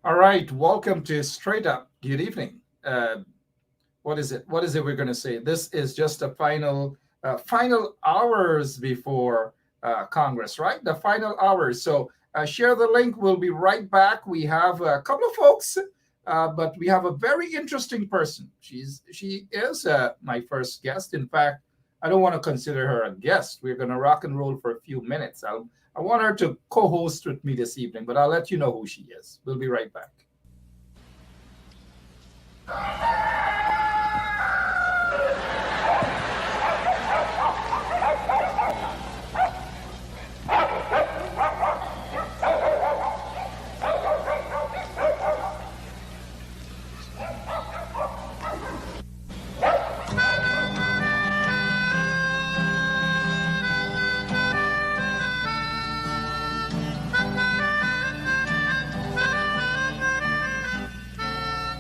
All right, welcome to Straight Up. Good evening. What is it? What is it we're going to say? This is just a final hours before Congress, right? The final hours. So share the link. We'll be right back. We have a couple of folks, but we have a very interesting person. She is my first guest. In fact, I don't want to consider her a guest. We're going to rock and roll for a few minutes. I want her to co-host with me this evening, but I'll let you know who she is. We'll be right back.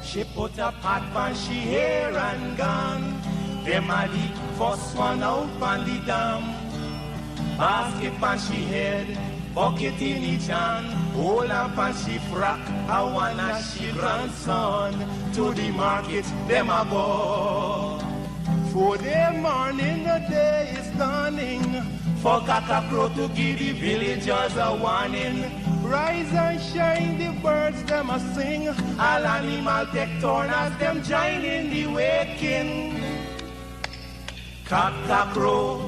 She put a pot on she hair and gone. Them a the first one out on the dam. Basket on she head, bucket in each hand. Hold up on she frock, I wanna she grandson. To the market, them a go. For the morning, the day is dawning. For cockacrow to give the villagers a warning. Rise and shine, the birds them a sing. All animal take turn as them join in the waking. Cockacrow,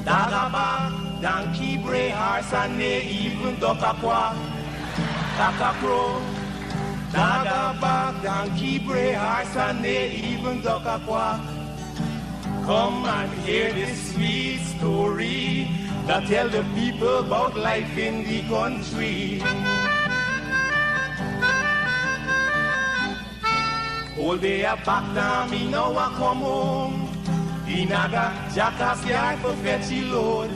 dagabag, donkey, bray, horse, and they even duck a quack. Cockacrow, dagabag, donkey, bray, horse, and they even duck a quack. Come and hear this sweet story that tell the people about life in the country. All day a back down, me now a come home. The naga jackass yard for fetchy load.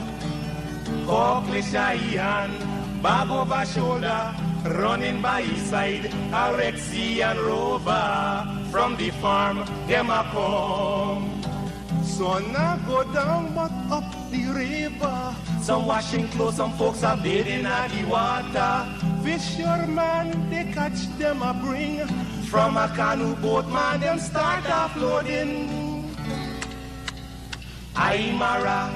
Cockle shy hand, bag over shoulder, running by his side, a Rexy and Rover. From the farm, them a come. Sun a go down but up the river. Some washing clothes, some folks are bathing at the water. Fisherman, they catch them a bring. From a canoe boat, man, them start offloading. Aymara,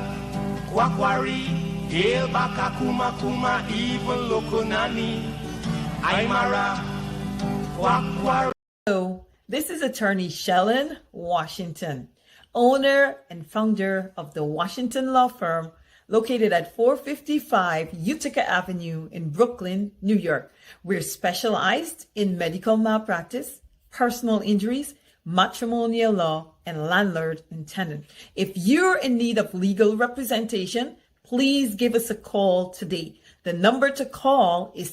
Kwakwari, Hail Baka Kuma Kuma, even Lokunani. Aymara, Kwakwari. Hello, this is attorney Shellen Washington, owner and founder of the Washington Law Firm located at 455 Utica Avenue in Brooklyn, New York. We're specialized in medical malpractice, personal injuries, matrimonial law, and landlord and tenant. If you're in need of legal representation, please give us a call today. The number to call is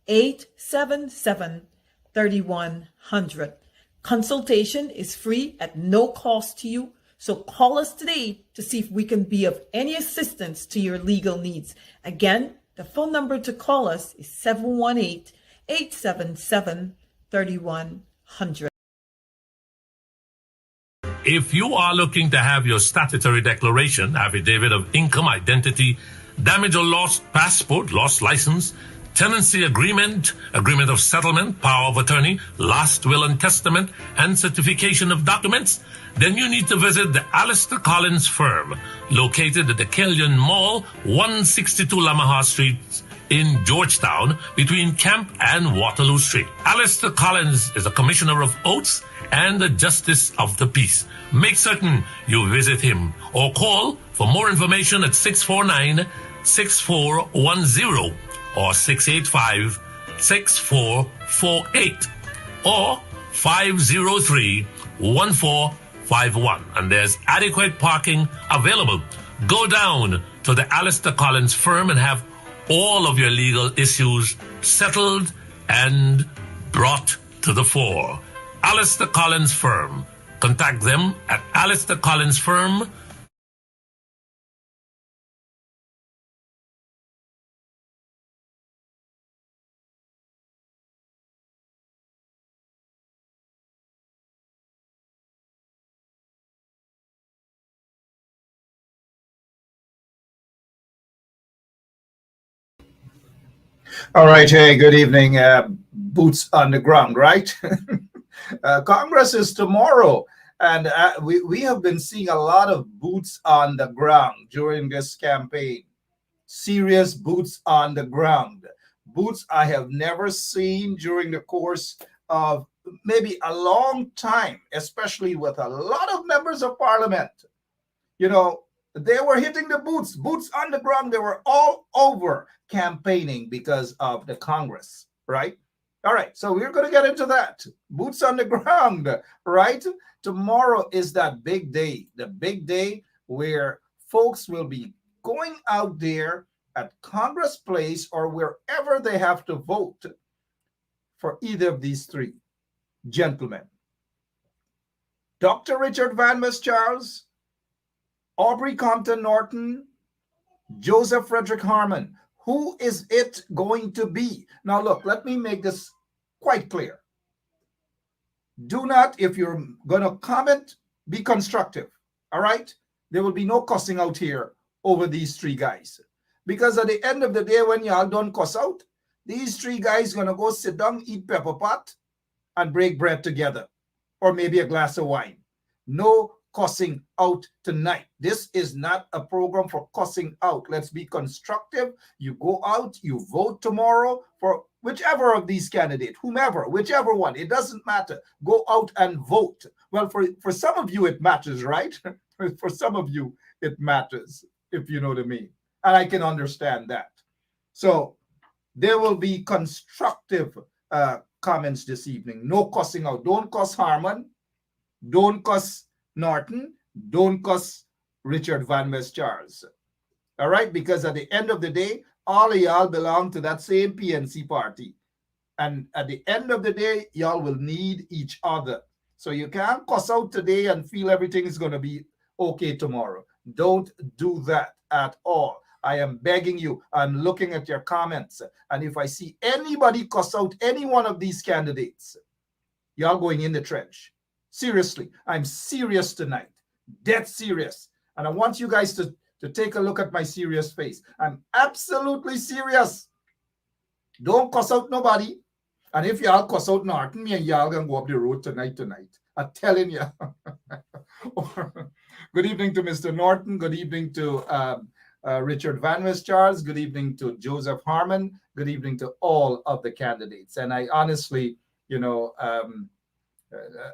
718-877-3100. Consultation is free at no cost to you, so call us today to see if we can be of any assistance to your legal needs. Again, the phone number to call us is 718-877-3100. If you are looking to have your statutory declaration, affidavit of income, identity, damage or lost passport, lost license, tenancy agreement, agreement of settlement, power of attorney, last will and testament, and certification of documents, then you need to visit the Alistair Collins firm, located at the Killian Mall, 162 Lamaha Street in Georgetown, between Camp and Waterloo Street. Alistair Collins is a commissioner of oaths and a justice of the peace. Make certain you visit him or call for more information at 649-6410 or 685-6448 or 503-1451. And there's adequate parking available. Go down to the Alistair Collins firm and have all of your legal issues settled and brought to the fore. Alistair Collins firm. Contact them at Alistair Collins firm. All right. Hey, good evening. Boots on the ground, right? Congress is tomorrow. And we have been seeing a lot of boots on the ground during this campaign. Serious boots on the ground. Boots I have never seen during the course of maybe a long time, especially with a lot of members of parliament. You know, they were hitting the boots on the ground. They were all over campaigning because of the Congress, right? All right, so we're going to get into that. Boots on the ground, right? Tomorrow is that big day, the big day where folks will be going out there at Congress Place or wherever they have to vote for either of these three gentlemen. Dr. Richard Van West Charles, Aubrey Compton Norton, Joseph Frederick Harmon. Who is it going to be? Now, look, let me make this quite clear. Do not, if you're going to comment, be constructive. All right? There will be no cussing out here over these three guys. Because at the end of the day, when y'all don't cuss out, these three guys going to go sit down, eat pepper pot, and break bread together. Or maybe a glass of wine. No cussing out tonight. This is not a program for cussing out. Let's be constructive. You go out, you vote tomorrow for whichever of these candidates, whomever, whichever one, it doesn't matter. Go out and vote. Well, for some of you, it matters, right? For some of you, it matters, if you know what I mean. And I can understand that. So there will be constructive comments this evening. No cussing out. Don't cuss Harmon. Don't cuss Norton. Don't cuss Richard Van West Charles. All right? Because at the end of the day, all of y'all belong to that same PNC party. And at the end of the day, y'all will need each other. So you can't cuss out today and feel everything is going to be okay tomorrow. Don't do that at all. I am begging you. I'm looking at your comments. And if I see anybody cuss out any one of these candidates, y'all going in the trench. Seriously, I'm serious tonight. Dead serious. And I want you guys to take a look at my serious face. I'm absolutely serious. Don't cuss out nobody. And if y'all cuss out Norton, me and y'all gonna go up the road tonight. I'm telling you. Good evening to Mr. Norton. Good evening to Richard Van West Charles. Good evening to Joseph Harmon. Good evening to all of the candidates. And I honestly,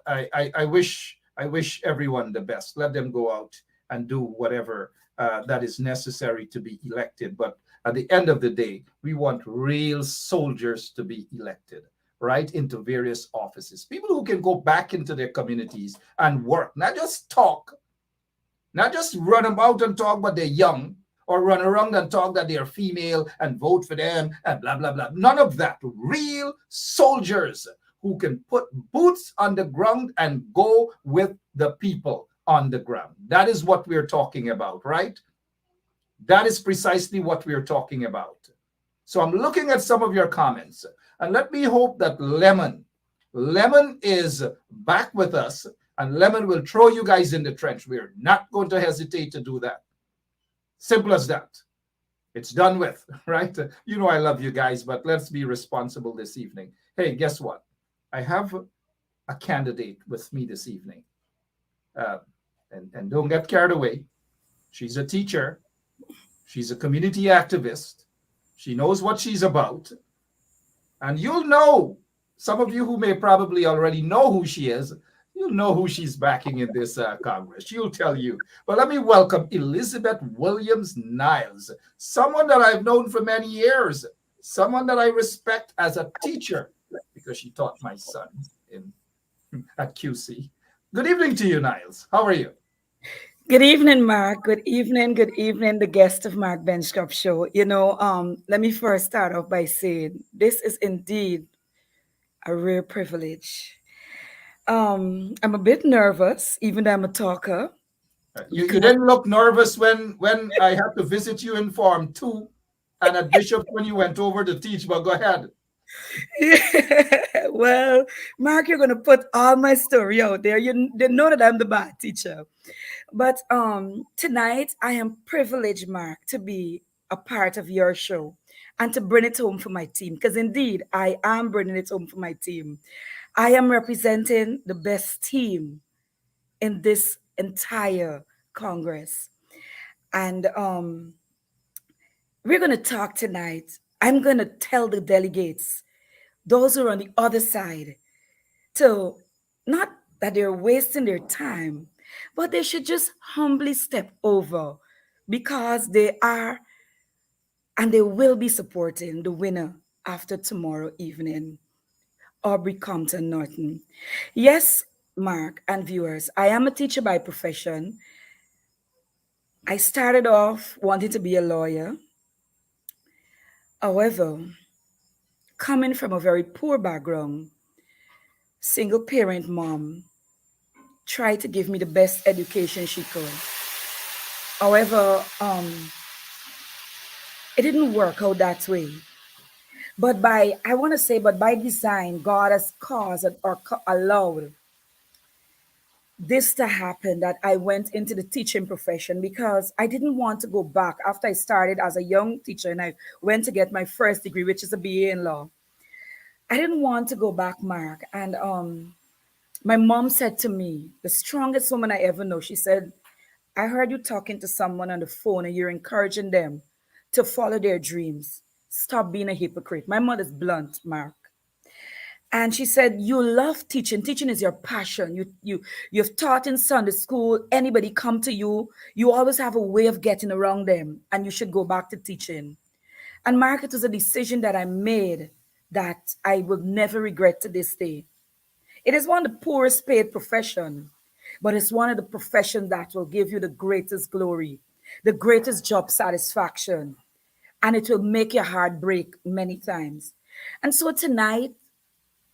I wish everyone the best. Let them go out and do whatever that is necessary to be elected. But at the end of the day, we want real soldiers to be elected, right, into various offices. People who can go back into their communities and work, not just talk, not just run about and talk, but they're young, or run around and talk that they're female and vote for them and blah, blah, blah. None of that. Real soldiers who can put boots on the ground and go with the people on the ground. That is what we're talking about, right? That is precisely what we're talking about. So I'm looking at some of your comments, and let me hope that Lemon is back with us, and Lemon will throw you guys in the trench. We're not going to hesitate to do that. Simple as that. It's done with, right? You know I love you guys, but let's be responsible this evening. Hey, guess what? I have a candidate with me this evening. And don't get carried away. She's a teacher. She's a community activist. She knows what she's about. And you'll know, some of you who may probably already know who she is, you'll know who she's backing in this Congress. She'll tell you. But let me welcome Elizabeth Williams Niles, someone that I've known for many years, someone that I respect as a teacher because she taught my son at QC. Good evening to you, Niles. How are you? Good evening, Mark. Good evening, the guest of Mark Benchcop Show. Let me first start off by saying this is indeed a rare privilege. I'm a bit nervous, even though I'm a talker. You didn't look nervous when I had to visit you in Form 2 and at Bishop when you went over to teach, but go ahead. Well, Mark, you're going to put all my story out there. They know that I'm the bad teacher. But tonight, I am privileged, Mark, to be a part of your show. and to bring it home for my team. Because indeed, I am bringing it home for my team. I am representing the best team in this entire Congress. And we're going to talk tonight. I'm going to tell the delegates, those who are on the other side, to not that they're wasting their time, but they should just humbly step over because they are and they will be supporting the winner after tomorrow evening, Aubrey Compton Norton. Yes, Mark and viewers, I am a teacher by profession. I started off wanting to be a lawyer. However, coming from a very poor background, single parent mom tried to give me the best education she could. However, it didn't work out that way. But I want to say, but by design, God has caused or allowed this to happen, that I went into the teaching profession because I didn't want to go back after I started as a young teacher and I went to get my first degree, which is a BA in law. I didn't want to go back, Mark. And my mom said to me, the strongest woman I ever know, she said, I heard you talking to someone on the phone and you're encouraging them to follow their dreams. Stop being a hypocrite. My mother's blunt, Mark. And she said, you love teaching. Teaching is your passion. You've taught in Sunday school. Anybody come to you, you always have a way of getting around them, and you should go back to teaching. And Mark, it was a decision that I made that I will never regret to this day. It is one of the poorest paid profession, but it's one of the professions that will give you the greatest glory, the greatest job satisfaction, and it will make your heart break many times. And so tonight,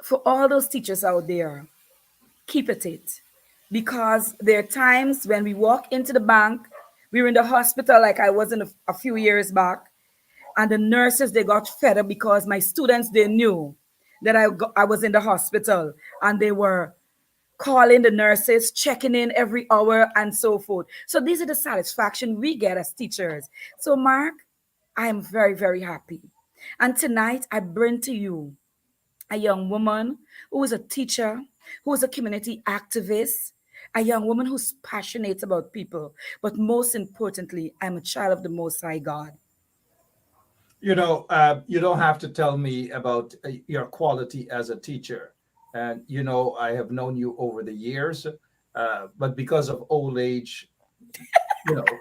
for all those teachers out there, keep at it. Because there are times when we walk into the bank, we were in the hospital like I was in a few years back, and the nurses, they got fed up because my students, they knew that I was in the hospital, and they were calling the nurses, checking in every hour and so forth. So these are the satisfaction we get as teachers. So Mark, I am very, very happy. And tonight I bring to you a young woman who is a teacher, who is a community activist, a young woman who's passionate about people. But most importantly, I'm a child of the Most High God. You don't have to tell me about your quality as a teacher. And, I have known you over the years, but because of old age,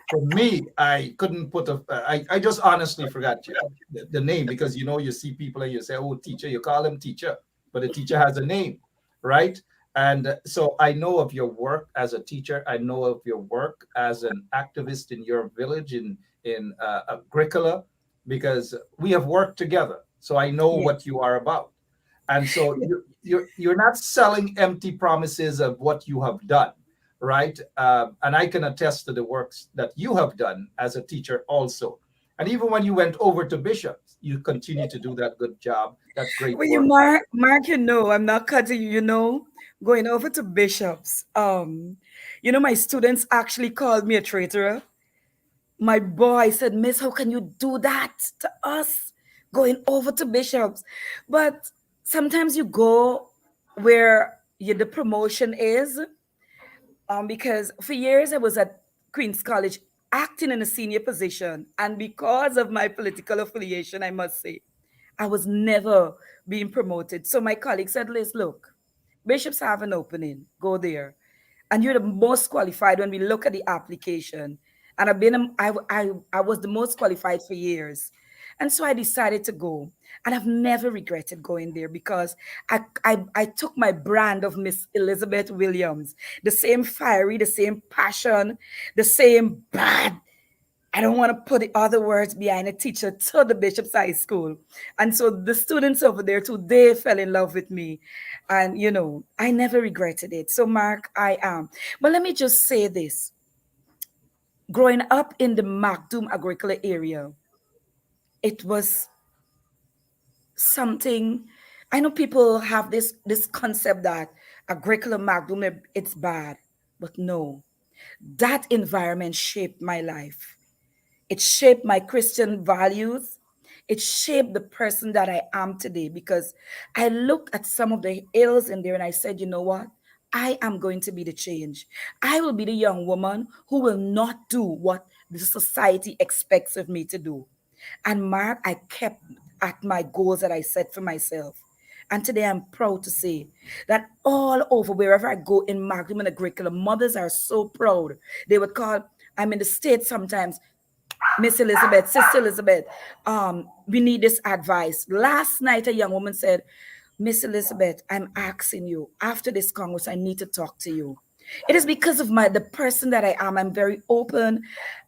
for me, I couldn't put I just honestly forgot the name because, you see people and you say, oh, teacher, you call him teacher, but the teacher has a name, right? And so I know of your work as a teacher. I know of your work as an activist in your village in Agricola, because we have worked together. So I know Yes. what you are about. And so you're not selling empty promises of what you have done, right? And I can attest to the works that you have done as a teacher also. And even when you went over to Bishops, you continue to do that good job, that great Well, work. Mark, I'm not cutting you, going over to bishops. My students actually called me a traitor. My boy said, Miss, how can you do that to us going over to bishops? But sometimes you go where the promotion is. Because for years I was at Queen's College acting in a senior position. And because of my political affiliation, I must say, I was never being promoted. So my colleague said, Liz, look, bishops have an opening. Go there. And you're the most qualified when we look at the application. And I was the most qualified for years. And so I decided to go. And I've never regretted going there because I took my brand of Miss Elizabeth Williams, the same fiery, the same passion, the same bad. I don't want to put the other words behind a teacher to the Bishop's High School. And so the students over there too, they fell in love with me. And, I never regretted it. So, Mark, I am. But let me just say this. Growing up in the Macdoom Agricola area, it was something. I know people have this concept that Agricola Macdoom, it's bad. But no, that environment shaped my life. It shaped my Christian values. It shaped the person that I am today because I look at some of the ills in there and I said, you know what? I am going to be the change. I will be the young woman who will not do what the society expects of me to do. And Mark, I kept at my goals that I set for myself. And today I'm proud to say that all over wherever I go in Magnum and Agricola, mothers are so proud. They would call, I'm in the States sometimes, Miss Elizabeth, Sister Elizabeth, we need this advice. Last night, a young woman said, Miss Elizabeth, I'm asking you, after this Congress, I need to talk to you. It is because of the person that I am. I'm very open.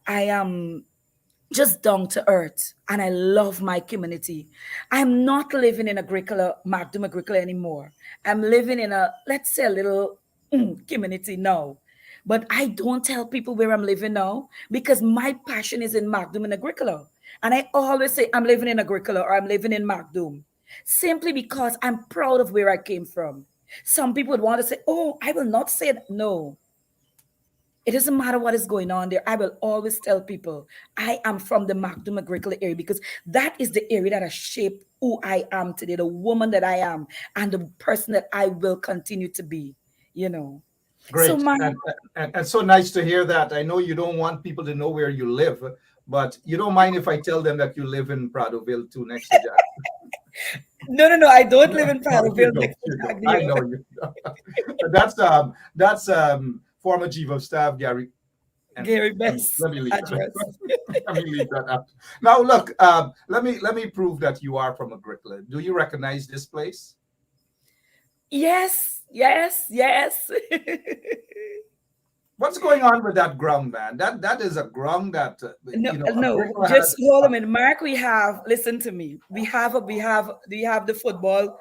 I am just down to earth, and I love my community. I'm not living in Agricola, Magdum Agricola anymore. I'm living in a, let's say, a little community now. But I don't tell people where I'm living now because my passion is in Magdum and Agricola. And I always say I'm living in Agricola or I'm living in Magdum simply because I'm proud of where I came from. Some people would want to say, oh, I will not say that. No, it doesn't matter what is going on there. I will always tell people I am from the Magdum Agricola area because that is the area that has shaped who I am today, the woman that I am, and the person that I will continue to be, you know. So, Great. my And so nice to hear that. I know you don't want people to know where you live, but you don't mind if I tell them that you live in Pradoville too, next to Jack. no, I don't live in No, you Prattville don't. next to You don't. I Jackville. know you. That's former chief of staff Gary. And Gary let me, Best let me leave address. that. Let me leave that out. Now, look. Let me prove that you are from Agricola. Do you recognize this place? Yes. What's going on with that ground, man? That is a ground that No, Agricola had. just hold a minute. Mark, we have, listen to me. We have the footballer,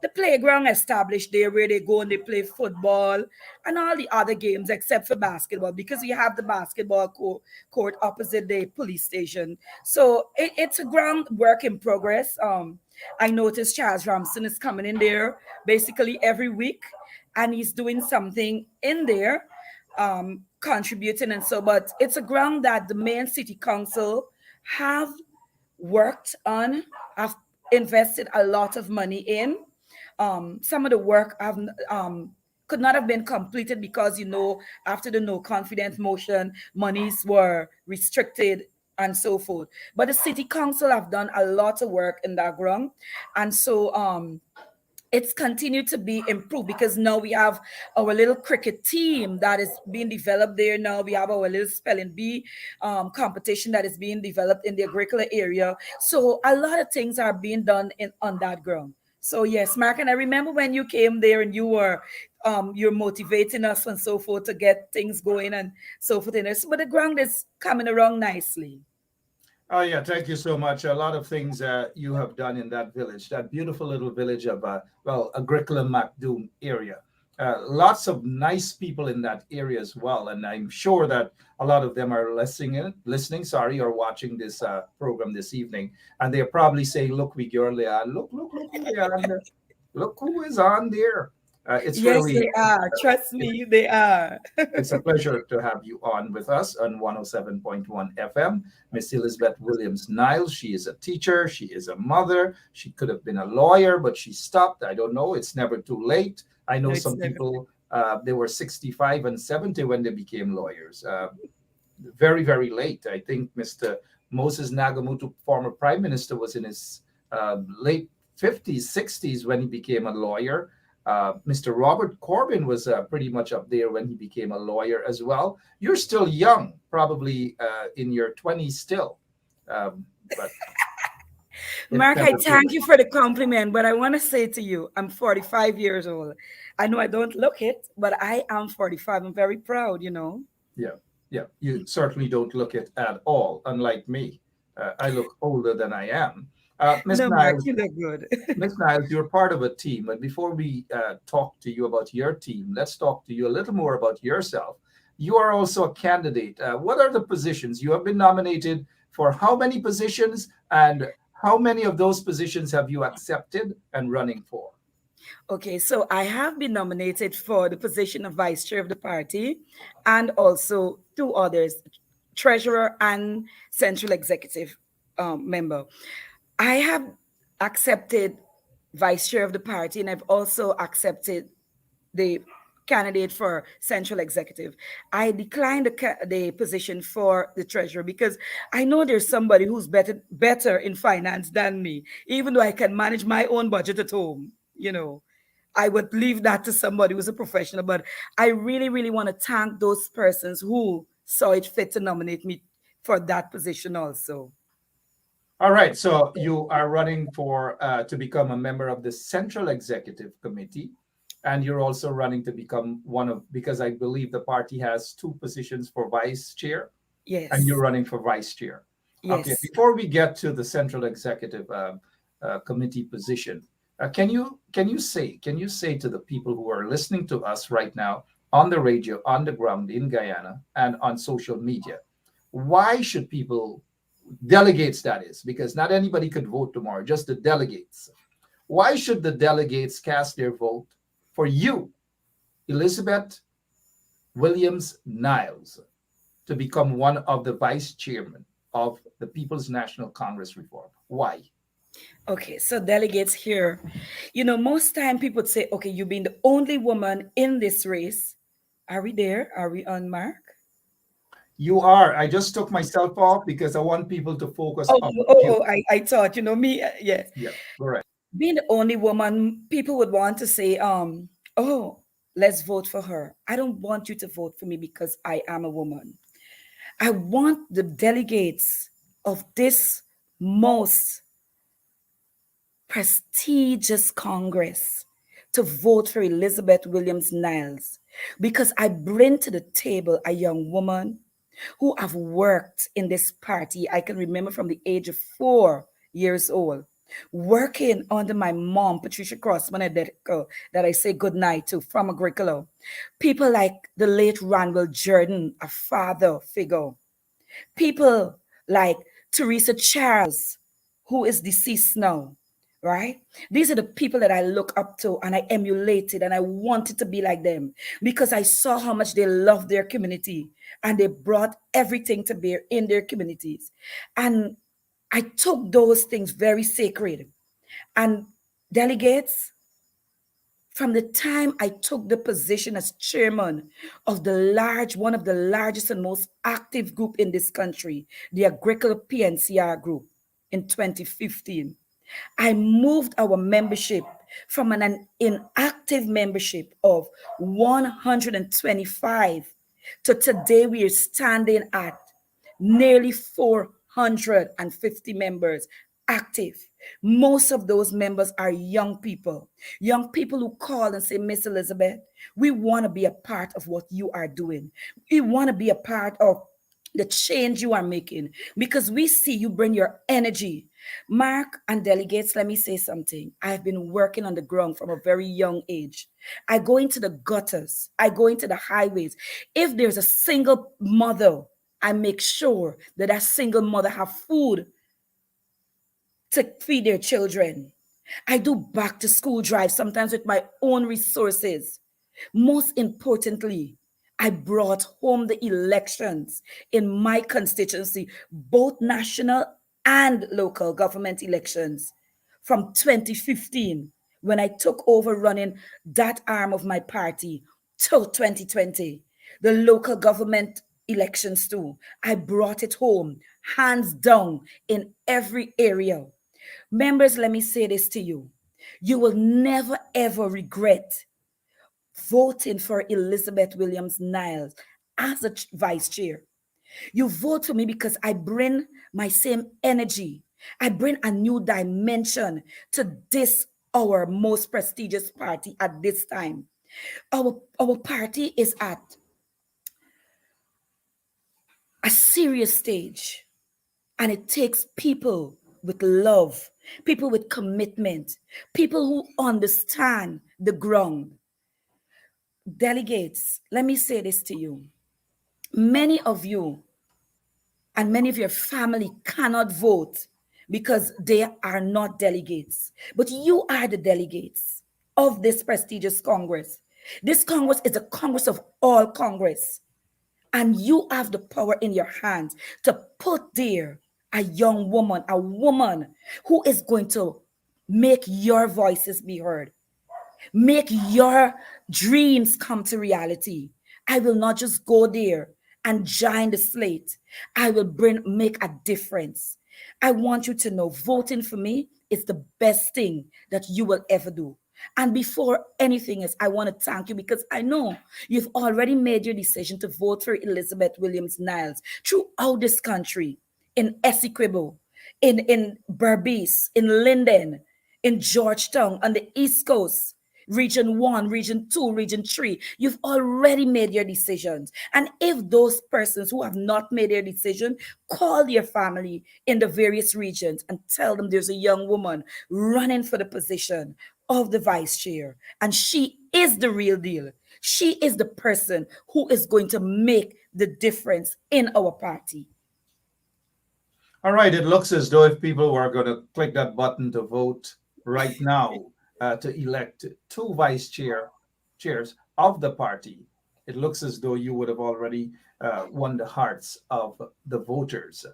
the playground established there where they go and they play football and all the other games except for basketball because we have the basketball court opposite the police station. So it's a ground work in progress. I noticed Charles Ramston is coming in there basically every week and he's doing something in there, contributing and so, but it's a ground that the main city council have worked on, have invested a lot of money in. Some of the work have could not have been completed because after the no confidence motion, monies were restricted and so forth. But the city council have done a lot of work in that ground, and so it's continued to be improved because now we have our little cricket team that is being developed there. Now we have our little spelling bee competition that is being developed in the Agricola area. So a lot of things are being done on that ground. So yes, Mark, and I remember when you came there and you're motivating us and so forth to get things going and so forth. But the ground is coming along nicely. Oh yeah, thank you so much. A lot of things you have done in that village, that beautiful little village of Agricola Macdoom area. Lots of nice people in that area as well, and I'm sure that a lot of them are listening, or watching this program this evening, and they're probably saying, "Look, we girl, look who they are on there. Look who is on there." It's Yes, really they are. Trust me, they are. it's a pleasure to have you on with us on 107.1 FM. Miss Elizabeth Williams Niles. She is a teacher. She is a mother. She could have been a lawyer, but she stopped. I don't know. It's never too late. I know No, it's some never. people, they were 65 and 70 when they became lawyers. Very, very late. I think Mr. Moses Nagamutu, former prime minister, was in his late 50s, 60s when he became a lawyer. Mr. Robert Corbyn was pretty much up there when he became a lawyer as well. You're still young, probably in your 20s still. But it's Mark, I never too thank late. you for the compliment, but I want to say to you, I'm 45 years old. I know I don't look it, but I am 45. I'm very proud. Yeah, yeah. You certainly don't look it at all, unlike me. I look older than I am. Miss No, Mark, Niles, you look good. Miss Niles, you're part of a team. But before we talk to you about your team, let's talk to you a little more about yourself. You are also a candidate. What are the positions? You have been nominated for how many positions, and how many of those positions have you accepted and running for? Okay, so I have been nominated for the position of vice chair of the party and also two others, treasurer and central executive member. I have accepted vice chair of the party, and I've also accepted the candidate for central executive. I declined the position for the treasurer because I know there's somebody who's better in finance than me, even though I can manage my own budget at home. I would leave that to somebody who's a professional. But I really, really want to thank those persons who saw it fit to nominate me for that position also. All right. So you are running for to become a member of the Central Executive Committee, and you're also running to become one of, because I believe the party has two positions for vice chair, Yes. and you're running for vice chair. Yes. Okay. Before we get to the Central Executive Committee position, can you say to the people who are listening to us right now on the radio, on the ground in Guyana, and on social media, why should people, delegates that is, because not anybody could vote tomorrow, just the delegates. Why should the delegates cast their vote for you, Elizabeth Williams Niles, to become one of the vice chairmen of the People's National Congress Reform? Why? Okay, so delegates here, most time people would say, okay, you being the only woman in this race. Are we there? Are we on, Mark? You are. I just took myself off because I want people to focus on you. I thought, me, yes. Yeah, correct. Being the only woman, people would want to say, oh, let's vote for her. I don't want you to vote for me because I am a woman. I want the delegates of this most prestigious Congress to vote for Elizabeth Williams Niles because I bring to the table a young woman who have worked in this party. I can remember from the age of 4 years old, working under my mom, Patricia Crossman, that I say goodnight to from Agricola. People like the late Ranwell Jordan, a father figure. People like Teresa Charles, who is deceased now, right? These are the people that I look up to and I emulated and I wanted to be like them because I saw how much they loved their community and they brought everything to bear in their communities. And I took those things very sacred. And delegates, from the time I took the position as chairman of one of the largest and most active group in this country, the Agricola PNCR group in 2015, I moved our membership from an inactive membership of 125 to today we are standing at nearly 450 members active. Most of those members are young people who call and say, Miss Elizabeth, we want to be a part of what you are doing. We want to be a part of the change you are making because we see you bring your energy. Mark and delegates, let me say something. I've been working on the ground from a very young age. I go into the gutters. I go into the highways. If there's a single mother, I make sure that that single mother have food to feed their children. I do back to school drives, sometimes with my own resources. Most importantly, I brought home the elections in my constituency, both national and local government elections from 2015, when I took over running that arm of my party, till 2020. The local government elections too. I brought it home, hands down, in every area. Members, let me say this to you. You will never, ever regret voting for Elizabeth Williams Niles as a vice chair. You vote for me because I bring my same energy. I bring a new dimension to this, our most prestigious party at this time. Our party is at a serious stage, and it takes people with love, people with commitment, people who understand the ground. Delegates, let me say this to you. Many of you and many of your family cannot vote because they are not delegates. But you are the delegates of this prestigious Congress. This Congress is a Congress of all Congress. And you have the power in your hands to put there a young woman, a woman who is going to make your voices be heard, make your dreams come to reality. I will not just go there and join the slate. I will make a difference. I want you to know voting for me is the best thing that you will ever do. And before anything else, I want to thank you because I know you've already made your decision to vote for Elizabeth Williams Niles throughout this country, in Essequibo, in Berbice, in Linden, in Georgetown, on the East Coast, Region 1, Region 2, Region 3. You've already made your decisions. And if those persons who have not made their decision, call your family in the various regions and tell them there's a young woman running for the position of the vice chair. And she is the real deal. She is the person who is going to make the difference in our party. All right, it looks as though if people were going to click that button to vote right now to elect two chairs of the party, it looks as though you would have already won the hearts of the voters.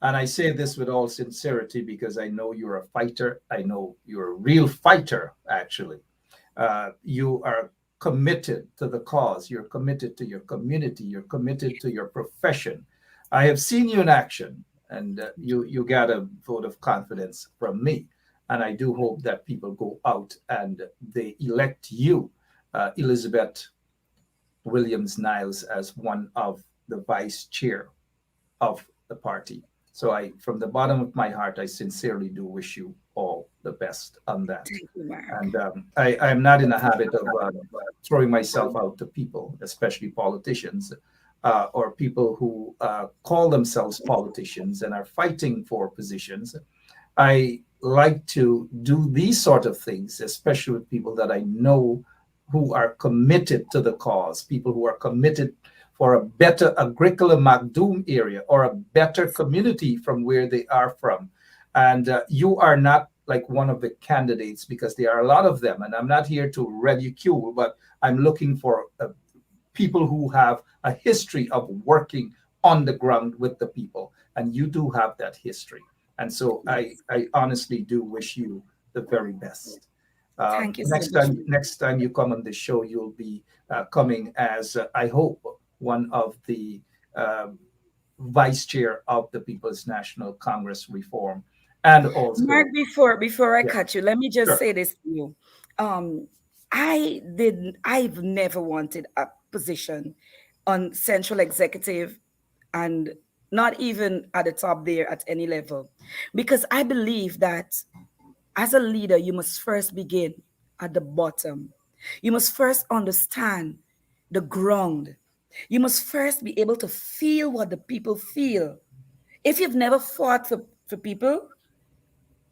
And I say this with all sincerity because I know you're a fighter. I know you're a real fighter, actually. You are committed to the cause. You're committed to your community. You're committed to your profession. I have seen you in action, and you got a vote of confidence from me. And I do hope that people go out and they elect you, Elizabeth Williams Niles, as one of the vice chair of the party. So from the bottom of my heart, I sincerely do wish you all the best on that. Thank you, Mark. And I'm not in the habit of throwing myself out to people, especially politicians or people who call themselves politicians and are fighting for positions. I like to do these sort of things, especially with people that I know who are committed to the cause, people who are committed for a better Agricola Macdoom area or a better community from where they are from. And you are not like one of the candidates because there are a lot of them. And I'm not here to ridicule, but I'm looking for people who have a history of working on the ground with the people. And you do have that history. And so I honestly do wish you the very best. Thank you so much. Next time you come on the show, you'll be coming as, I hope, one of the vice chair of the People's National Congress Reform. And also, Mark, before I cut you, let me just say this to you. I've never wanted a position on central executive and not even at the top there at any level, because I believe that as a leader, you must first begin at the bottom. You must first understand the ground. You must first be able to feel what the people feel. If you've never fought for people,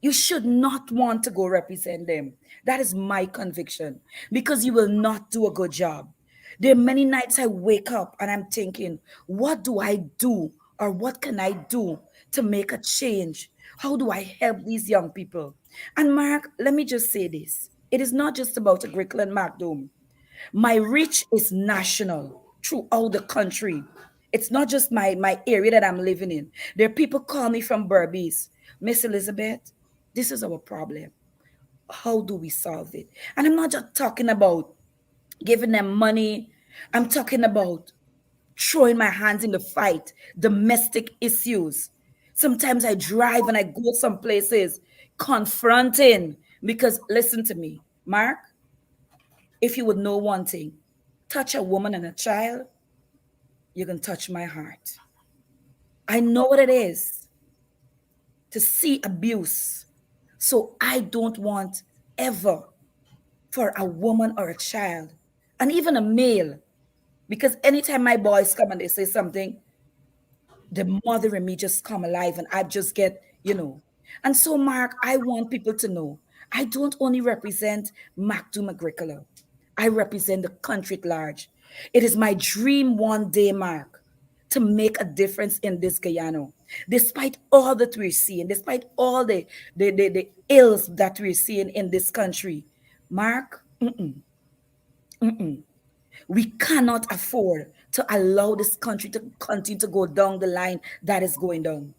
you should not want to go represent them. That is my conviction, because you will not do a good job. There are many nights I wake up and I'm thinking, what do I do or what can I do to make a change? How do I help these young people? And Mark, let me just say this. It is not just about Agricola and Macdoom. My reach is national throughout the country. It's not just my area that I'm living in. There are people call me from Berbice. Miss Elizabeth, this is our problem. How do we solve it? And I'm not just talking about giving them money. I'm talking about throwing my hands in the fight, domestic issues. Sometimes I drive and I go some places confronting, because listen to me, Mark, if you would know one thing, touch a woman and a child, you can touch my heart. I know what it is to see abuse. So I don't want ever for a woman or a child, and even a male, because anytime my boys come and they say something, the mother in me just come alive and I just get. And so, Mark, I want people to know I don't only represent Macdoom Agricola. I represent the country at large. It is my dream one day, Mark, to make a difference in this Guyana. Despite all that we're seeing, despite all the ills that we're seeing in this country, Mark, we cannot afford to allow this country to continue to go down the line that is going down.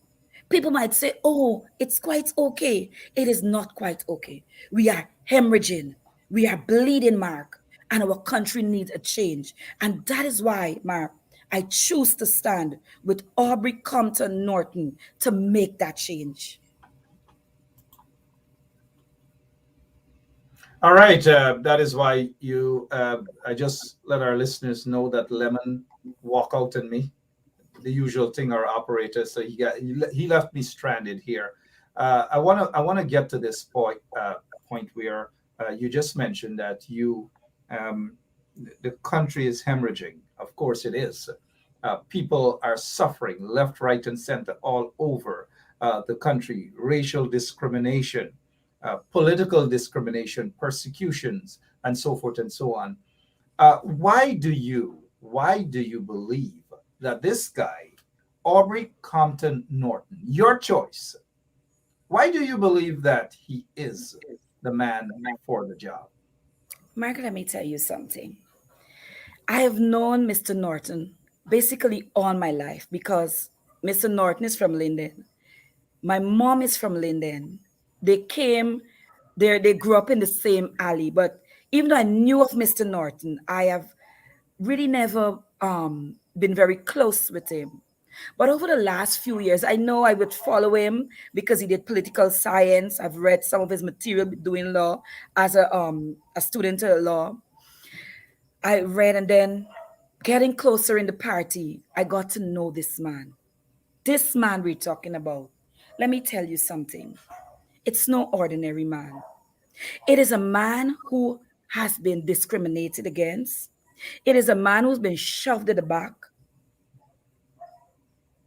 People might say, oh, it's quite okay. It is not quite okay. We are hemorrhaging. We are bleeding, Mark, and our country needs a change. And that is why, Mark, I choose to stand with Aubrey Compton Norton to make that change. All right, that is why you. I just let our listeners know that Lemon walk out on me, the usual thing, our operator. So he left me stranded here. I wanna get to this point where you just mentioned that the country is hemorrhaging. Of course, it is. People are suffering left, right, and center all over the country. Racial discrimination, political discrimination, persecutions, and so forth and so on. Why do you believe that this guy, Aubrey Compton Norton, your choice, why do you believe that he is the man for the job? Mark, let me tell you something. I have known Mr. Norton basically all my life because Mr. Norton is from Linden. My mom is from Linden. They came there, they grew up in the same alley. But even though I knew of Mr. Norton, I have really never been very close with him. But over the last few years, I know I would follow him because he did political science. I've read some of his material doing law as a student of law. I read, and then getting closer in the party, I got to know this man. This man we're talking about. Let me tell you something. It's no ordinary man. It is a man who has been discriminated against. It is a man who's been shoved at the back.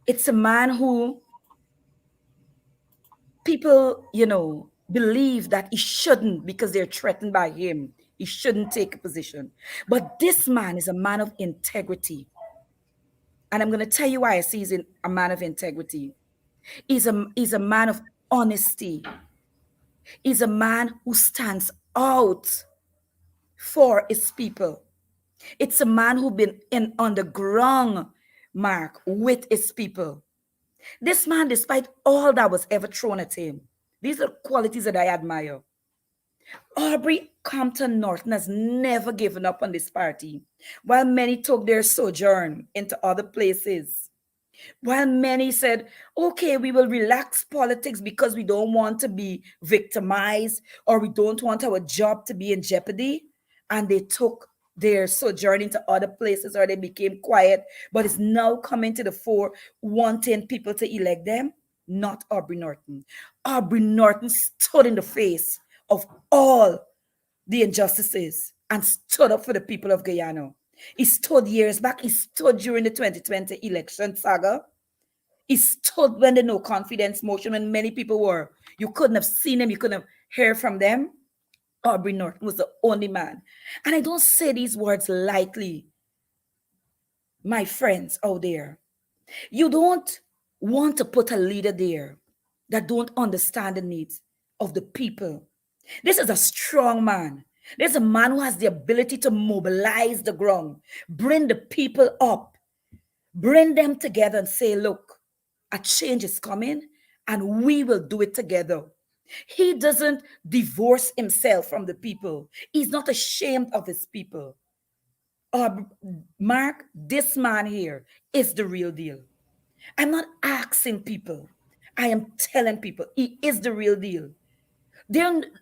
It's a man who people, believe that he shouldn't because they're threatened by him. He shouldn't take a position. But this man is a man of integrity. And I'm going to tell you why I see he's a man of integrity. He's a man of honesty. He's a man who stands out for his people. It's a man who's been on the ground, Mark, with his people. This man, despite all that was ever thrown at him, these are qualities that I admire. Aubrey Compton Norton has never given up on this party, while many took their sojourn into other places. While many said, okay, we will relax politics because we don't want to be victimized or we don't want our job to be in jeopardy, and they took their sojourn into other places or they became quiet, but it's now coming to the fore wanting people to elect them. Not Aubrey Norton. Aubrey Norton stood in the face of all the injustices and stood up for the people of Guyana. He stood years back. He stood during the 2020 election saga. He stood when the no confidence motion, when many people were, you couldn't have seen them, you couldn't have heard from them. Aubrey Norton was the only man. And I don't say these words lightly, my friends out there. You don't want to put a leader there that don't understand the needs of the people. This is a strong man. This is a man who has the ability to mobilize the ground, bring the people up, bring them together and say, look, a change is coming and we will do it together. He doesn't divorce himself from the people. He's not ashamed of his people. Mark, this man here is the real deal. I'm not asking people. I am telling people he is the real deal.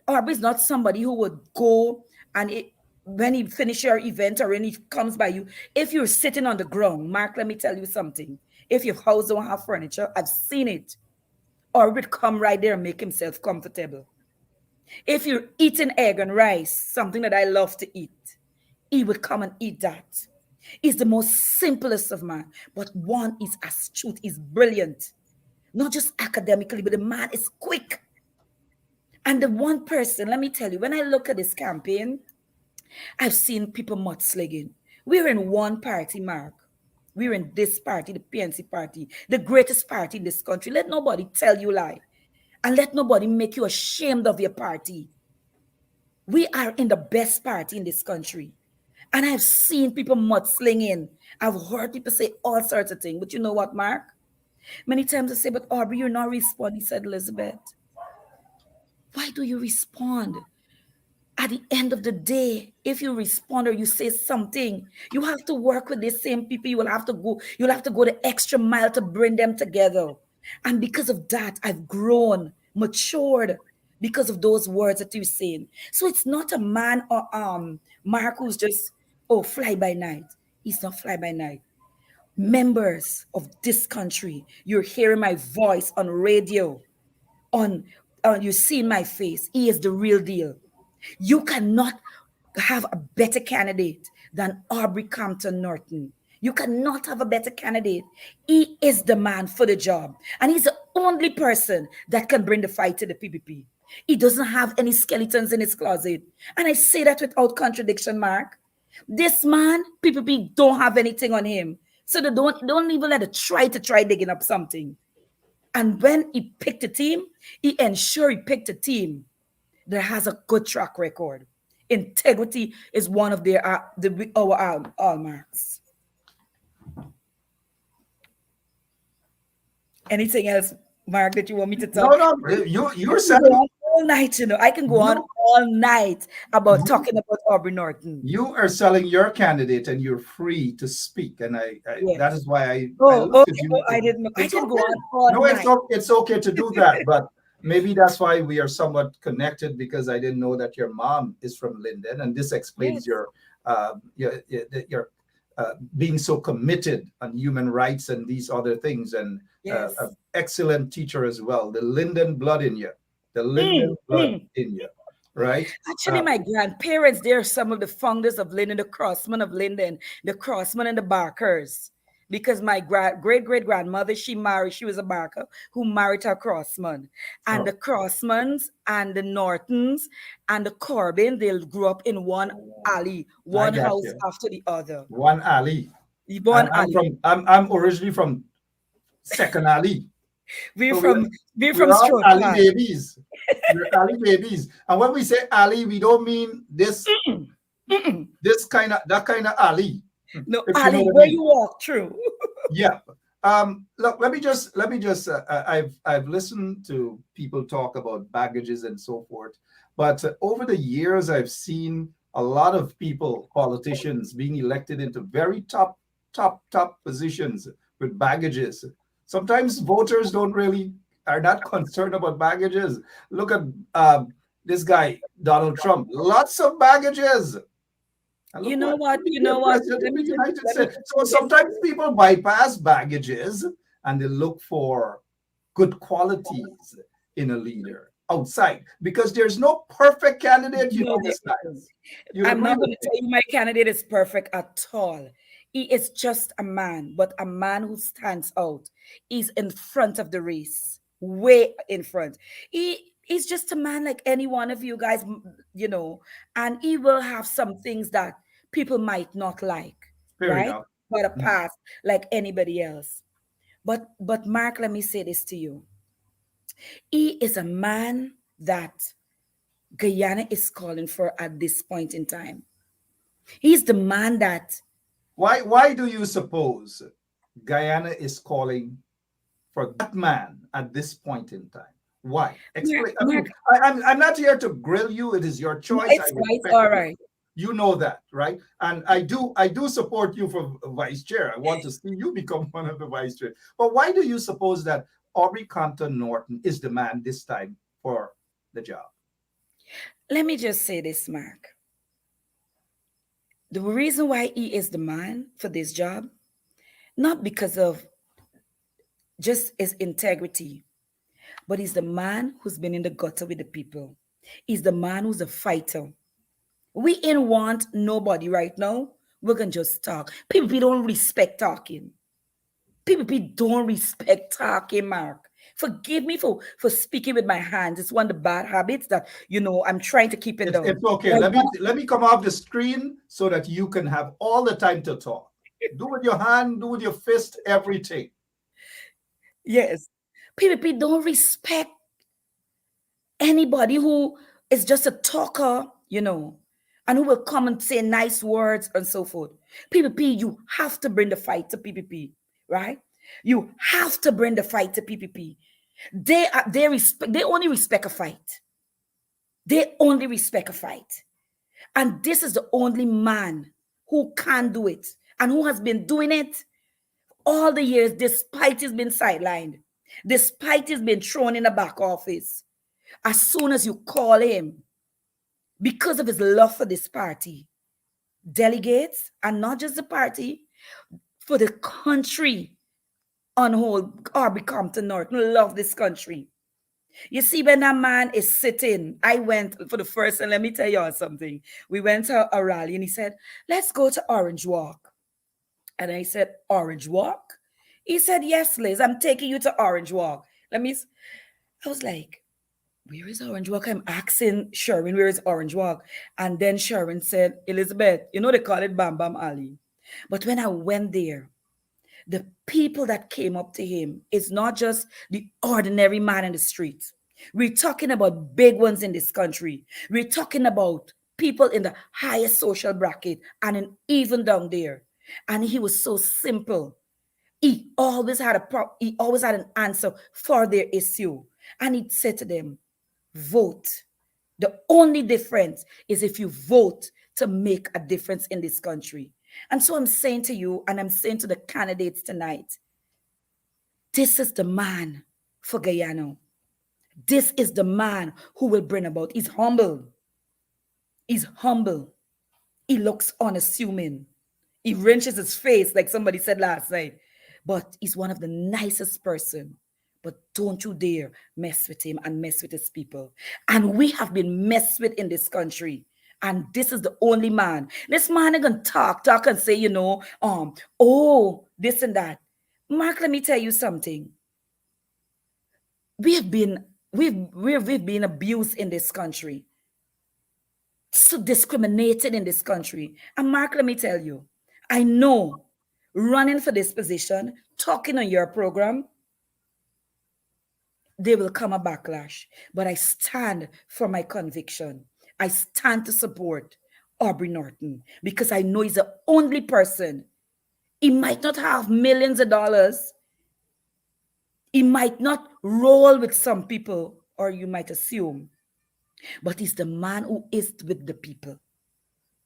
Aubrey is not somebody who would go and when he finishes your event or when he comes by you, if you're sitting on the ground, Mark, let me tell you something. If your house don't have furniture, I've seen it. Aubrey would come right there and make himself comfortable. If you're eating egg and rice, something that I love to eat, he would come and eat that. He's the most simplest of man, but one is astute, is brilliant. Not just academically, but the man is quick. And the one person, let me tell you, when I look at this campaign, I've seen people mudslinging. We're in one party, Mark. We're in this party, the PNC party, the greatest party in this country. Let nobody tell you lie. And let nobody make you ashamed of your party. We are in the best party in this country. And I've seen people mudslinging. I've heard people say all sorts of things. But you know what, Mark? Many times I say, but Aubrey, you're not responding, said Elizabeth. Why do you respond? At the end of the day, if you respond or you say something, you have to work with the same people. You'll have to go the extra mile to bring them together. And because of that, I've grown, matured because of those words that you're saying. So it's not a man or Mark who's just fly by night. He's not fly by night. Members of this country, you're hearing my voice on radio, on you see my face. He is the real deal. You cannot have a better candidate than Aubrey Compton Norton. You cannot have a better candidate. He is the man for the job. And he's the only person that can bring the fight to the PPP. He doesn't have any skeletons in his closet. And I say that without contradiction, Mark. This man, PPP don't have anything on him. So they don't even let it try digging up something. And when he picked a team, he ensured he picked a team that has a good track record. Integrity is one of our hallmarks. Anything else, Mark, that you want me to talk? No, you're selling all night. I can go on all night about talking about Aubrey Norton. You are selling your candidate, and you're free to speak. And Yes. that is why I I didn't. I can go on all night. It's okay to do that, but maybe that's why we are somewhat connected, because I didn't know that your mom is from Linden, and this explains your being so committed on human rights and these other things, and an excellent teacher as well. The Linden blood in you, in you, right? Actually, my grandparents, they're some of the founders of Linden, the Crossman of Linden, the Crossman and the Barkers. Because my great-great-grandmother, she was a Barker who married her Crossman. And the Crossmans and the Nortons and the Corbin, they grew up in one alley, one house after the other. One alley. I'm originally from Second Alley. We're from alley babies. We're alley babies. And when we say alley, we don't mean this kind of alley. No, alley where you walk through. Yeah. Look, let me just I've listened to people talk about baggages and so forth, but over the years I've seen a lot of politicians being elected into very top positions with baggages. Sometimes voters are not concerned about baggages. Look at this guy, Donald Trump. Lots of baggages. You know what? So sometimes people bypass baggages and they look for good qualities in a leader outside, because there's no perfect candidate. I'm not going to tell you my candidate is perfect at all. He is just a man, but a man who stands out. He's in front of the race, way in front. He's just a man like any one of you guys, and he will have some things that people might not like, right? But a past like anybody else. But Mark, let me say this to you. He is a man that Guyana is calling for at this point in time. He's the man that... Why do you suppose Guyana is calling for that man at this point in time? Why? Explain. Mark, I'm not here to grill you. It is your choice. It's quite all right. You know that, right? And I do support you for vice chair. I want to see you become one of the vice chair. But why do you suppose that Aubrey Compton Norton is the man this time for the job? Let me just say this, Mark. The reason why he is the man for this job, not because of just his integrity, but he's the man who's been in the gutter with the people. He's the man who's a fighter. We ain't want nobody right now. We're going to just talk. People don't respect talking. People don't respect talking, Mark. Forgive me for speaking with my hands. It's one of the bad habits that, I'm trying to keep it down. It's okay. Let me come off the screen so that you can have all the time to talk. Do with your hand, do with your fist, everything. Yes. People don't respect anybody who is just a talker, and who will come and say nice words and so forth. PPP, you have to bring the fight to PPP, right? You have to bring the fight to PPP. They only respect a fight. They only respect a fight. And this is the only man who can do it and who has been doing it all the years, despite he's been sidelined, despite he's been thrown in the back office. As soon as you call him, because of his love for this party, delegates, and not just the party, for the country on whole, Aubrey Compton Norton love this country. You see, when that man is sitting, I went for the first, and let me tell y'all something. We went to a rally and he said, let's go to Orange Walk. And I said, Orange Walk? He said, yes, Liz, I'm taking you to Orange Walk. I was like, where is Orange Walk? I'm asking Sherwin, where is Orange Walk? And then Sherwin said, Elizabeth, you know they call it Bam Bam Alley. But when I went there, the people that came up to him is not just the ordinary man in the streets. We're talking about big ones in this country. We're talking about people in the highest social bracket and even down there. And he was so simple. He always had an answer for their issue. And he said to them, vote. The only difference is if you vote to make a difference in this country. And so I'm saying to you, and I'm saying to the candidates tonight, this is the man for Guyana. This is the man who will bring about. He's humble. He's humble. He looks unassuming. He wrenches his face like somebody said last night. But he's one of the nicest person. But don't you dare mess with him and mess with his people. And we have been messed with in this country. And this is the only man. This man is going to talk and say, oh, this and that. Mark, let me tell you something. We've been abused in this country. So discriminated in this country. And Mark, let me tell you, I know running for this position, talking on your program, there will come a backlash. But I stand for my conviction. I stand to support Aubrey Norton because I know he's the only person. He might not have millions of dollars. He might not roll with some people, or you might assume, but he's the man who is with the people.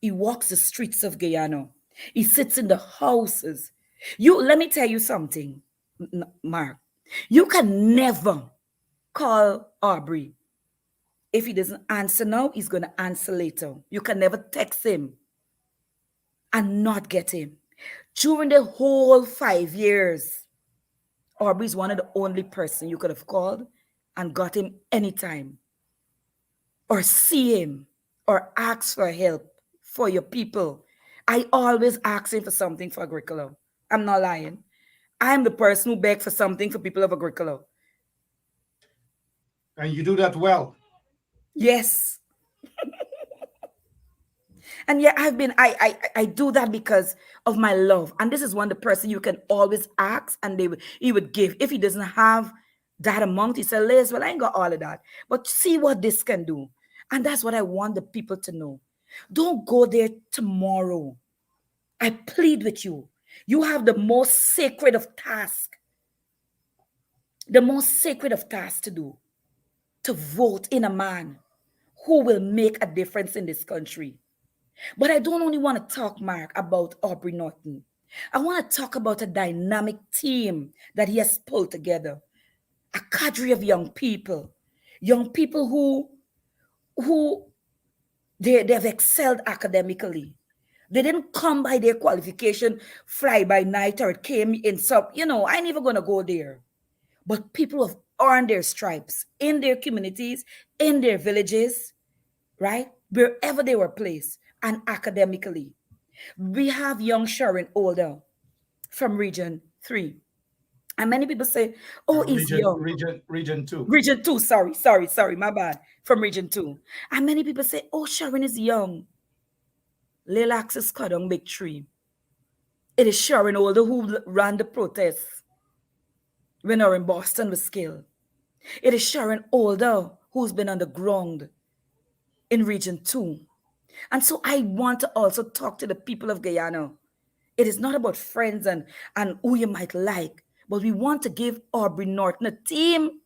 He walks the streets of Guyana. He sits in the houses. Let me tell you something, Mark. You can never call Aubrey. If he doesn't answer now, he's going to answer later. You can never text him and not get him. During the whole 5 years, Aubrey's one of the only person you could have called and got him anytime. Or see him or ask for help for your people. I always ask him for something for Agricola. I'm not lying. I'm the person who begs for something for people of Agricola. And you do that well. Yes. And yeah, I do that because of my love. And this is one the person you can always ask and he would give. If he doesn't have that amount, he said, Liz, well, I ain't got all of that. But see what this can do. And that's what I want the people to know. Don't go there tomorrow. I plead with you. You have the most sacred of tasks. The most sacred of tasks to do. To vote in a man who will make a difference in this country. But I don't only want to talk, Mark, about Aubrey Norton. I want to talk about a dynamic team that he has pulled together. A cadre of young people who they've excelled academically. They didn't come by their qualification, fly by night, or it came in some, I ain't even going to go there. But people have earned their stripes in their communities, in their villages, right? Wherever they were placed, and academically. We have young Sharon Older from Region 3. And many people say, oh, he's young. Region 2. Region 2, sorry, my bad. From Region 2. And many people say, oh, Sharon is young. Lil Axis Kadong Big Tree. It is Sharon Older who ran the protests when our in Boston was killed. It is Sharon Older who's been on the ground in Region 2. And so I want to also talk to the people of Guyana. It is not about friends and who you might like, but we want to give Aubrey Norton a team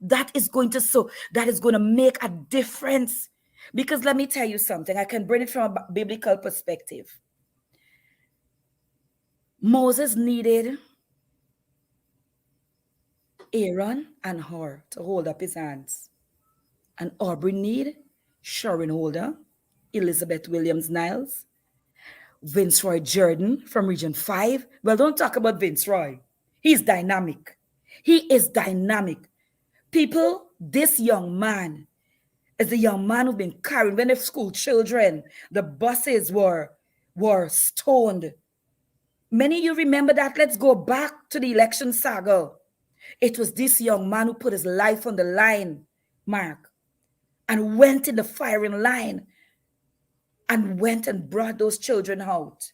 that is going to make a difference. Because let me tell you something, I can bring it from a biblical perspective. Moses needed Aaron and Hur to hold up his hands. And Aubrey needed Sharon Holder, Elizabeth Williams Niles, Vince Roy Jordan from Region 5. Well, don't talk about Vince Roy. He's dynamic. He is dynamic. People, this young man is the young man who's been carrying, when the school children, the buses were stoned. Many of you remember that. Let's go back to the election saga. It was this young man who put his life on the line, Mark, and went in the firing line and went and brought those children out.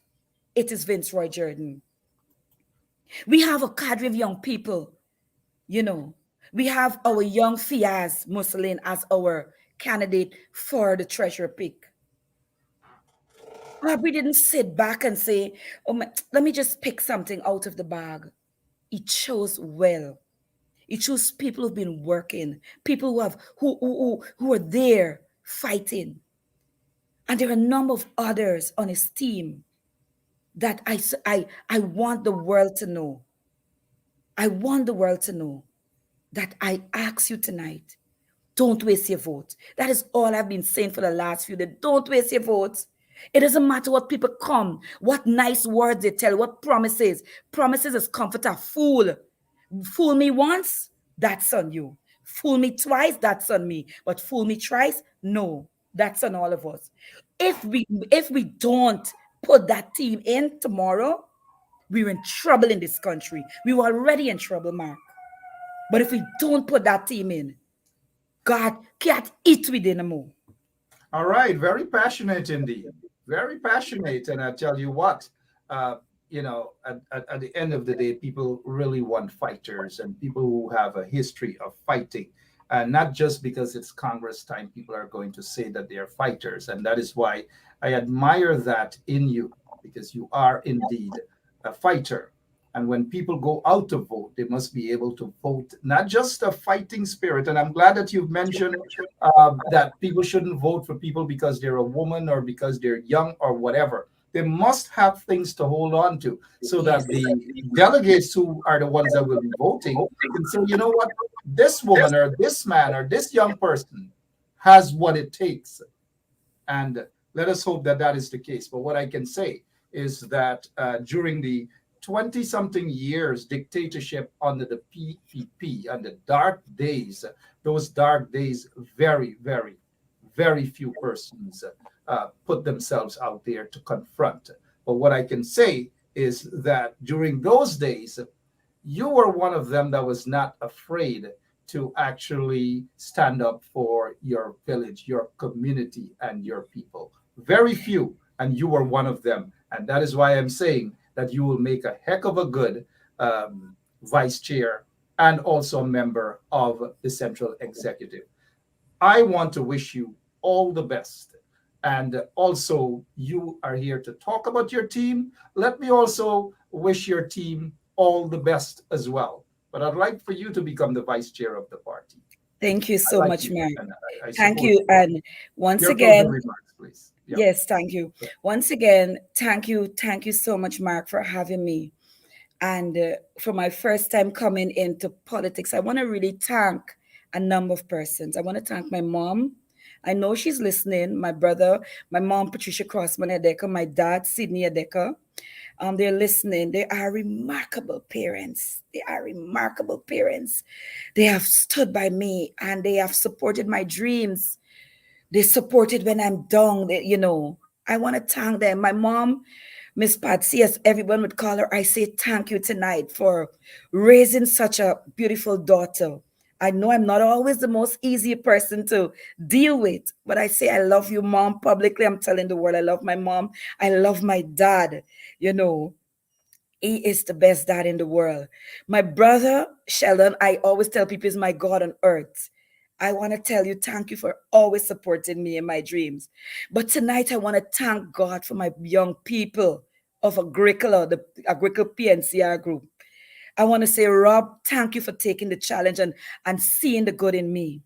It is Vince Roy Jordan. We have a cadre of young people, you know. We have our young Fiaz Musselin as our candidate for the treasurer pick. We didn't sit back and say, let me just pick something out of the bag. He chose well. He chose people who've been working, people who are there fighting. And there are a number of others on his team that I want the world to know. I want the world to know that I ask you tonight, don't waste your vote. That is all I've been saying for the last few days. Don't waste your votes. It doesn't matter what people come, what nice words they tell, what promises. Promises is comfort a fool. Fool me once, that's on you. Fool me twice, that's on me. But fool me thrice, no, that's on all of us. If we don't put that team in tomorrow, we're in trouble in this country. We were already in trouble, Mark. But if we don't put that team in, God can't eat within a more. All right, very passionate indeed. Very passionate. And I tell you what, at the end of the day, people really want fighters and people who have a history of fighting. And not just because it's Congress time, people are going to say that they are fighters. And that is why I admire that in you, because you are indeed a fighter. And when people go out to vote, they must be able to vote, not just a fighting spirit. And I'm glad that you've mentioned that people shouldn't vote for people because they're a woman or because they're young or whatever. They must have things to hold on to so that the delegates who are the ones that will be voting can say, you know what, this woman or this man or this young person has what it takes. And let us hope that that is the case. But what I can say is that during the 20-something years dictatorship under the PPP and the dark days, those dark days, very, very, very few persons put themselves out there to confront. But what I can say is that during those days, you were one of them that was not afraid to actually stand up for your village, your community, and your people. Very few, and you were one of them. And that is why I'm saying that you will make a heck of a good vice chair and also a member of the Central Executive. I want to wish you all the best. And also, you are here to talk about your team. Let me also wish your team all the best as well. But I'd like for you to become the vice chair of the party. Thank you so much, Mark. I Thank you. And once your again, remarks, please. Yep. Yes, thank you. Once again, thank you so much, Mark, for having me. And for my first time coming into politics, I want to really thank a number of persons. I want to thank my mom. I know she's listening. My brother, my mom, Patricia Crossman Adeka, my dad, Sydney Adeka. They're listening. They are remarkable parents. They are remarkable parents. They have stood by me and they have supported my dreams. They supported when I'm down. I want to thank them. My mom, Miss Patsy, as everyone would call her, I say thank you tonight for raising such a beautiful daughter. I know I'm not always the most easy person to deal with, but I say I love you, Mom. Publicly, I'm telling the world I love my mom. I love my dad. He is the best dad in the world. My brother, Sheldon, I always tell people is my God on earth. I want to tell you thank you for always supporting me in my dreams. But tonight I want to thank God for my young people of Agricola, the Agricola PNCR group. I want to say, Rob, thank you for taking the challenge and seeing the good in me.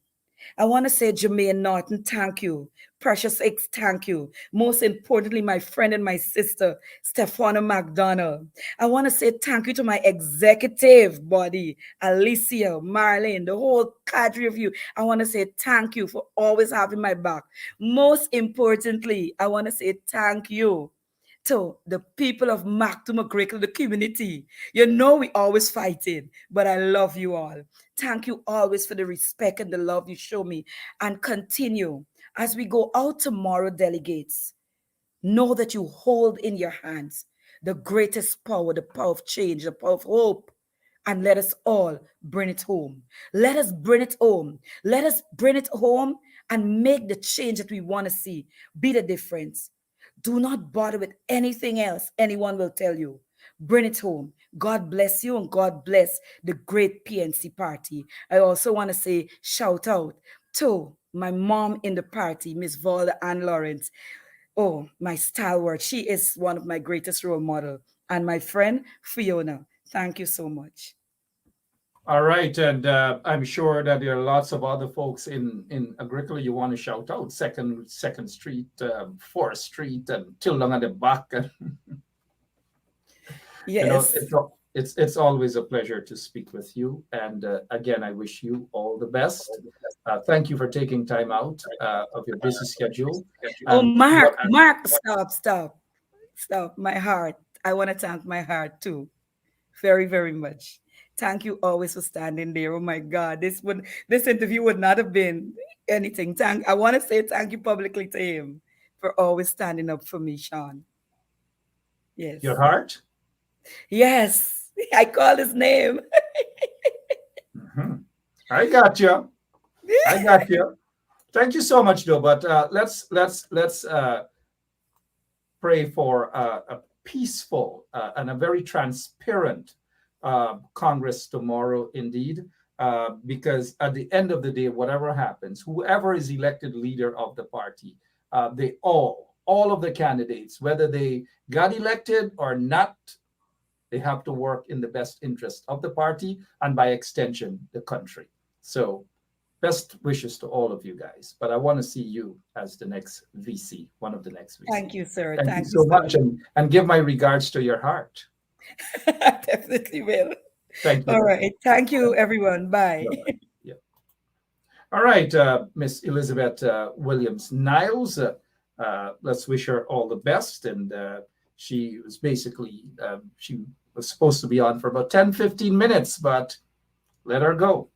I want to say, Jermaine Norton, thank you. Precious X, thank you. Most importantly, my friend and my sister, Stefana McDonald. I want to say thank you to my executive body, Alicia, Marlene, the whole cadre of you. I want to say thank you for always having my back. Most importantly, I want to say thank you to the people of Mactum Agricola, the community. You know we always fighting, but I love you all. Thank you always for the respect and the love you show me. And continue as we go out tomorrow, delegates. Know that you hold in your hands the greatest power, the power of change, the power of hope. And let us all bring it home. Let us bring it home. Let us bring it home and make the change that we want to see. Be the difference. Do not bother with anything else anyone will tell you. Bring it home. God bless you and God bless the great PNC party. I also want to say shout out to my mom in the party, Miss Valda Ann Lawrence. Oh, my stalwart. She is one of my greatest role model. And my friend, Fiona. Thank you so much. All right, and I'm sure that there are lots of other folks in Agricola you want to shout out. Second Street, Fourth Street, and Tildong at the back. You know, Yes. it's always a pleasure to speak with you. And again, I wish you all the best. Thank you for taking time out of your busy schedule. Oh, And what Mark, stop. My heart. I want to thank my heart too. Very, very much. Thank you always for standing there. Oh my God, this interview would not have been anything. I want to say thank you publicly to him for always standing up for me, Sean. your Yes, heart? yes. I call his name. Mhm. I got you. I got you. Thank you so much, though. But let's pray for a peaceful and a very transparent Congress tomorrow, indeed, because at the end of the day, whatever happens, whoever is elected leader of the party, they all of the candidates, whether they got elected or not, they have to work in the best interest of the party and by extension, the country. So best wishes to all of you guys. But I want to see you as the next VC, one of the next VC. Thank you, sir. Thank you Thank you so so much. And give my regards to your heart. much. Definitely will. Thank All you. right. Thank you, everyone. Bye. Bye-bye. Yeah. All right, Miss Elizabeth Williams Niles. Let's wish her all the best. And she was basically, she was supposed to be on for about 10, 15 minutes, but let her go.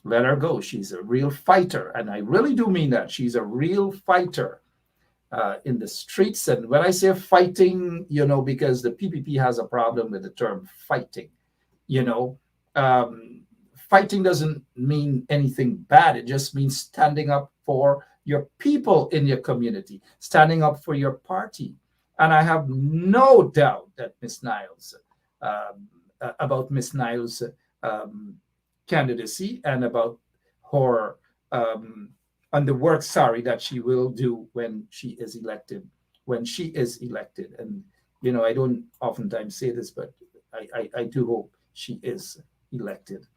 Let her go. She's a real fighter. And I really do mean that. She's a real fighter in the streets. And when I say fighting, you know, because the PPP has a problem with the term fighting, you know, fighting doesn't mean anything bad. It just means standing up for your people in your community, standing up for your party. And I have no doubt that Miss Niles, about Miss Niles' candidacy and about her and the work, that she will do when she is elected. And you know, I don't oftentimes say this, but I do hope she is elected.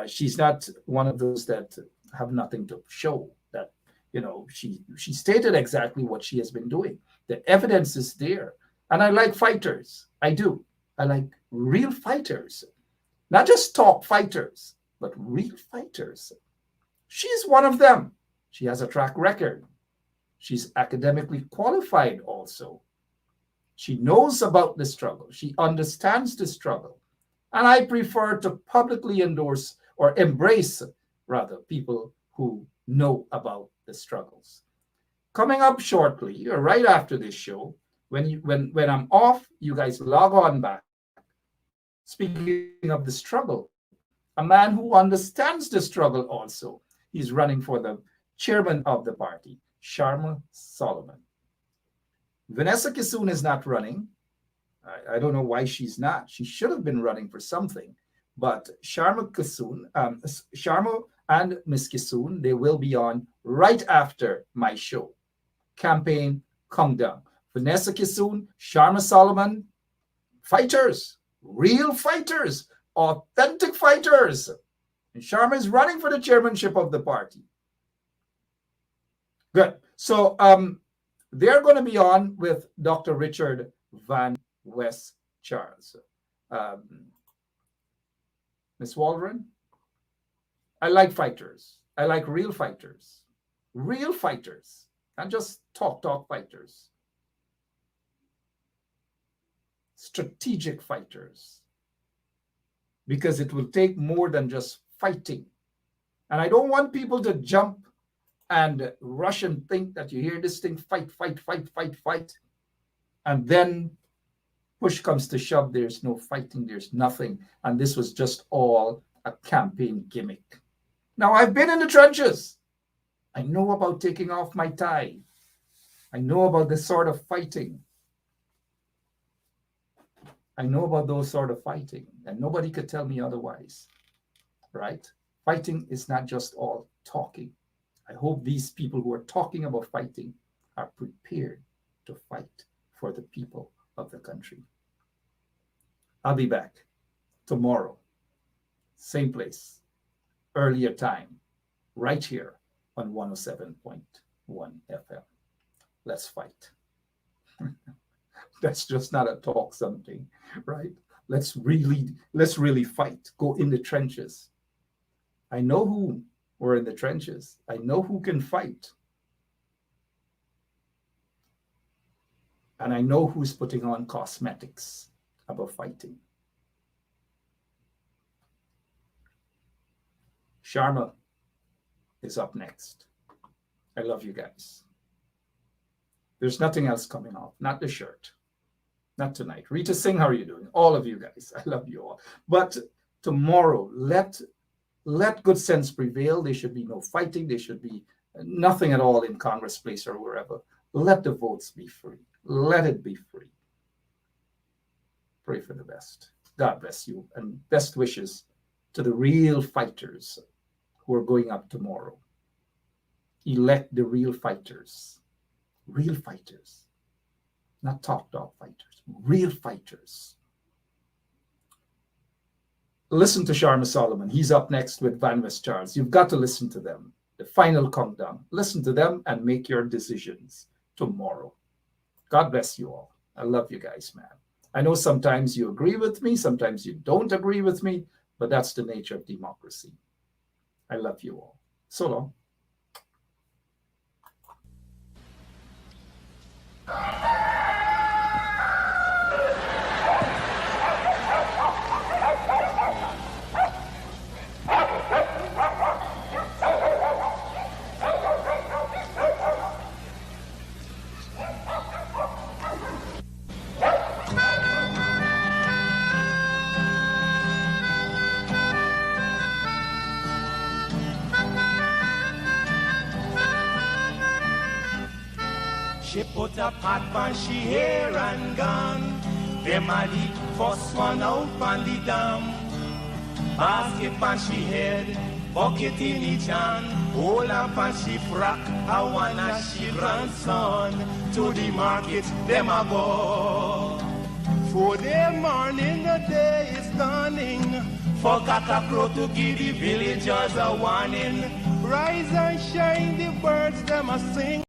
She's not one of those that have nothing to show. That, you know, she stated exactly what she has been doing. The evidence is there, and I like fighters. I do. I like real fighters, not just talk fighters, but real fighters. She's one of them. She has a track record. She's academically qualified also. She knows about the struggle. She understands the struggle. And I prefer to publicly endorse or embrace, rather, people who know about the struggles. Coming up shortly, or right after this show, when I'm off, you guys log on back. Speaking of the struggle, a man who understands the struggle also. He's running for the chairman of the party, Sharma Solomon. Vanessa Kissoon is not running. I don't know why she's not. She should have been running for something. But Sharma and Miss Kissoon, they will be on right after my show. Campaign Countdown. Vanessa Kissoon, Sharma Solomon, fighters, real fighters, authentic fighters. And Sharma is running for the chairmanship of the party. Good. So they're going to be on with Dr. Richard Van West Charles. Ms. Waldron, I like fighters. I like real fighters. Real fighters, not just talk fighters. Strategic fighters. Because it will take more than just fighting. And I don't want people to jump and rush and think that you hear this thing, fight. And then push comes to shove, there's no fighting, there's nothing. And this was just all a campaign gimmick. Now, I've been in the trenches. I know about taking off my tie. I know about this sort of fighting. I know about those sort of fighting, and nobody could tell me otherwise, right? Fighting is not just all talking. I hope these people who are talking about fighting are prepared to fight for the people of the country. I'll be back tomorrow, same place, earlier time, right here on 107.1 FM. Let's fight. That's just not a talk something, right? Let's really fight. Go in the trenches. I know who were in the trenches. I know who can fight. And I know who's putting on cosmetics about fighting. Sharma is up next. I love you guys. There's nothing else coming off, not the shirt. Not tonight. Rita Singh, how are you doing? All of you guys, I love you all. But tomorrow, let good sense prevail. There should be no fighting. There should be nothing at all in Congress Place or wherever. Let the votes be free. Let it be free. Pray for the best. God bless you. And best wishes to the real fighters who are going up tomorrow. Elect the real fighters. Real fighters. Not talk fighters. Real fighters. Listen to Sharma Solomon. He's up next with Van West Charles. You've got to listen to them. The final countdown. Listen to them and make your decisions tomorrow. God bless you all. I love you guys, man. I know sometimes you agree with me, sometimes you don't agree with me, but that's the nature of democracy. I love you all. So long. She put a pot on she hair and gone. Them a the first one out on the dam. Basket on she head, bucket in each hand. Hold up on she frock, I wanna she grandson. To the market, them a go. For the morning, the day is dawning. For cockcrow to give the villagers a warning. Rise and shine, the birds them a sing.